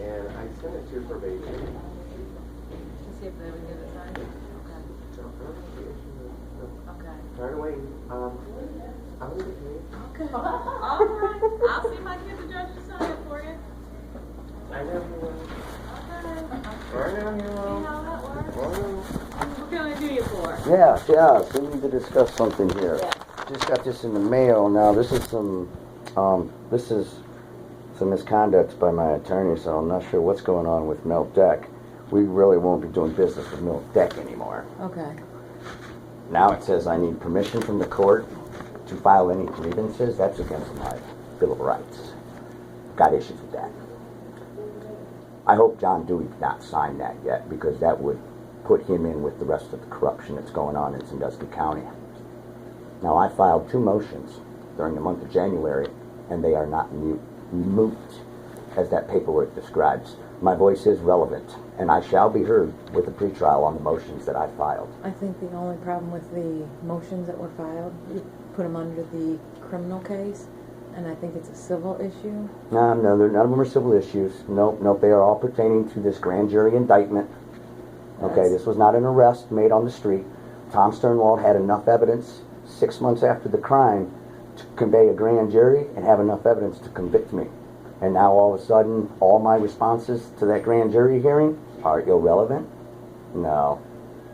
And I sent it to probation. To see if they would give it signed? Okay. Turn away. I'll leave it here. Okay. All right. I'll see if I can get the judge to sign it for you. I know you will. Okay. I know you See will. how that works? Oh. What can I do you for? Yeah, so we need to discuss something here. Yeah. Just got this in the mail. Now, this is some misconduct by my attorney, so I'm not sure what's going on with Milk Deck. We really won't be doing business with Milk Deck anymore. Okay. Now it says I need permission from the court to file any grievances. That's against my Bill of Rights. Got issues with that. I hope John Dewey did not sign that yet, because that would put him in with the rest of the corruption that's going on in Sandusky County. Now, I filed 2 motions during the month of January, and they are not moot, as that paperwork describes. My voice is relevant, and I shall be heard with a pretrial on the motions that I filed. I think the only problem with the motions that were filed, you put them under the criminal case, and I think it's a civil issue. No, none of them are civil issues. Nope, they are all pertaining to this grand jury indictment. Okay, this was not an arrest made on the street. Tom Sternwald had enough evidence 6 months after the crime to convey a grand jury and have enough evidence to convict me. And now all of a sudden, all my responses to that grand jury hearing are irrelevant? No,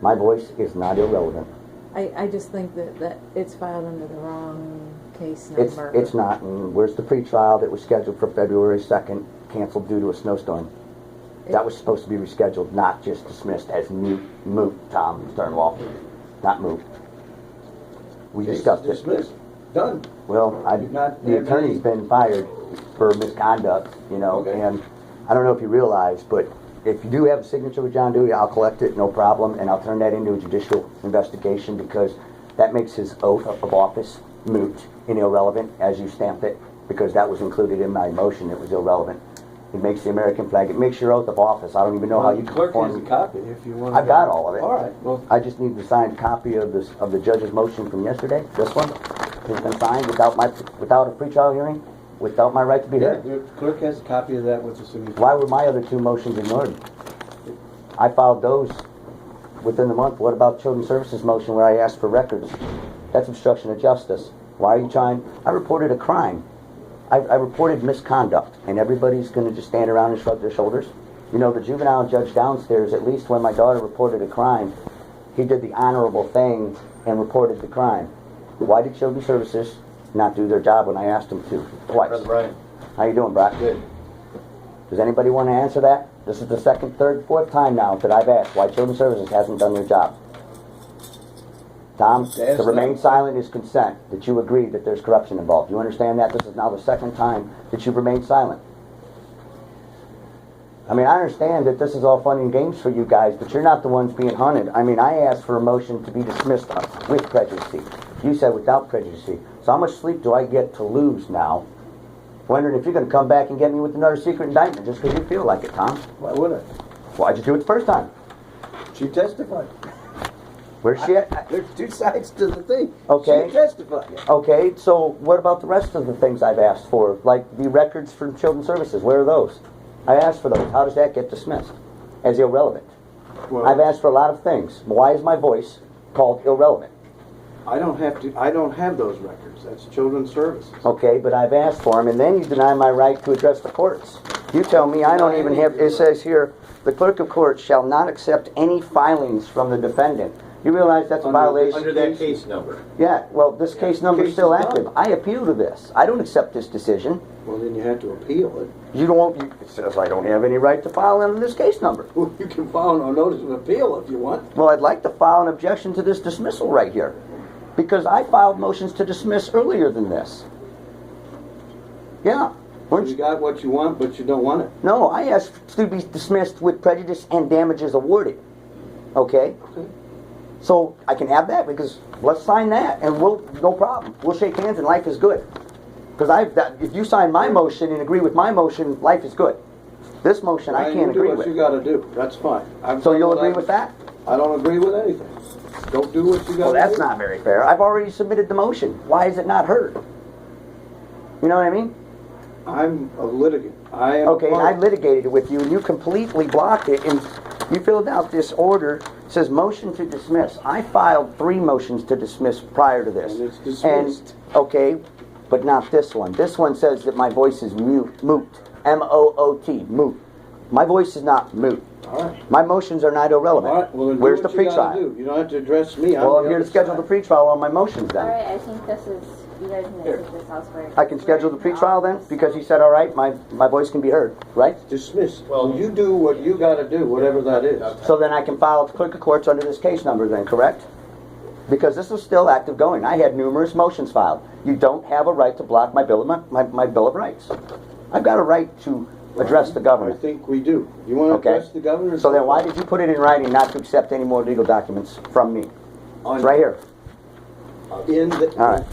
my voice is not irrelevant. I just think that it's filed under the wrong case number. It's not. And where's the pretrial that was scheduled for February 2nd, canceled due to a snowstorm? That was supposed to be rescheduled, not just dismissed as moot, Tom Sternwald. Not moot. We discussed it. Dismissed. Done. Well, the attorney's been fired for misconduct, Okay. and I don't know if you realize, but if you do have a signature with John Dewey, I'll collect it, no problem, and I'll turn that into a judicial investigation, because that makes his oath of office moot and irrelevant, as you stamped it, because that was included in my motion. It was irrelevant. It makes the American flag. It makes your oth of office. I don't even know how you can clerk perform. has a copy if you want. I've got all of it. All right. Well, I just need the signed copy of the judge's motion from yesterday. This one has been signed without a pretrial hearing, without my right to be yeah, heard. the clerk has a copy of that with the signature. Why were my other 2 motions ignored? I filed those within the month. What about Children's Services motion where I asked for records? That's obstruction of justice. Why are you trying? I reported a crime. I reported misconduct, and everybody's going to just stand around and shrug their shoulders. The juvenile judge downstairs, at least when my daughter reported a crime, he did the honorable thing and reported the crime. Why did Children's Services not do their job when I asked them to? Twice. Brother Brian. How you doing, Brock? Good. Does anybody want to answer that? This is the 2nd, 3rd, 4th time now that I've asked why Children's Services hasn't done their job. Tom, to remain silent is consent, that you agree that there's corruption involved. You understand that? This is now the 2nd time that you've remained silent. I mean, I understand that this is all fun and games for you guys, but you're not the ones being hunted. I mean, I asked for a motion to be dismissed with prejudice. You said without prejudice. So how much sleep do I get to lose now? Wondering if you're going to come back and get me with another secret indictment just because you feel like it, Tom. Why would I? Why'd you do it the first time? She testified. Where's she at? There's 2 sides to the thing. Okay. She testified. Okay, so what about the rest of the things I've asked for? Like the records from Children's Services, where are those? I asked for those. How does that get dismissed as irrelevant? Well, I've asked for a lot of things. Why is my voice called irrelevant? I don't have those records. That's Children's Services. Okay, but I've asked for them, and then you deny my right to address the courts. You tell me I don't even have, it says here, the clerk of court shall not accept any filings from the defendant. You realize that's a violation? Under that case number. Yeah, well, this case number is Case still is done. active. I appeal to this. I don't accept this decision. Well, then you have to appeal it. You don't. It says I don't have any right to file under this case number. Well, you can file a notice of appeal if you want. Well, I'd like to file an objection to this dismissal right here, because I filed motions to dismiss earlier than this. Yeah. Weren't You you? got what you want, but you don't want it. No, I asked to be dismissed with prejudice and damages awarded. Okay. Okay. So I can have that, because let's sign that, and no problem. We'll shake hands, and life is good. Because if you sign my motion and agree with my motion, life is good. This motion I can't agree You do what with. you got to do. That's fine. So you'll agree with that? I don't agree with anything. Don't do what you got to do. Well, that's not very fair. I've already submitted the motion. Why is it not heard? You know what I mean? I'm a litigant. I am. Okay, and I litigated it with you, and you completely blocked it, and you filled out this order, it says motion to dismiss. I filed 3 motions to dismiss prior to this. And it's dismissed. Okay, but not this one. This one says that my voice is moot. M-O-O-T, moot. My voice is not moot. All right. My motions are not irrelevant. All right. Well, then Where's do the what you gotta pretrial? do. You don't have to address me. Well, I'm here to schedule the pretrial on my motions then. Alright, I think this is, you guys need to take this elsewhere. I can schedule the pretrial then, because he said, all right, my voice can be heard, right? Dismiss. Well, you do what you got to do, whatever that is. So then I can file at the clerk of courts under this case number then, correct? Because this is still active going. I had numerous motions filed. You don't have a right to block my bill of rights. I've got a right to address the I government. think we do. You want to Okay. address the governor? So then why did you put it in writing not to accept any more legal documents from me? On- It's right here. In the. All right.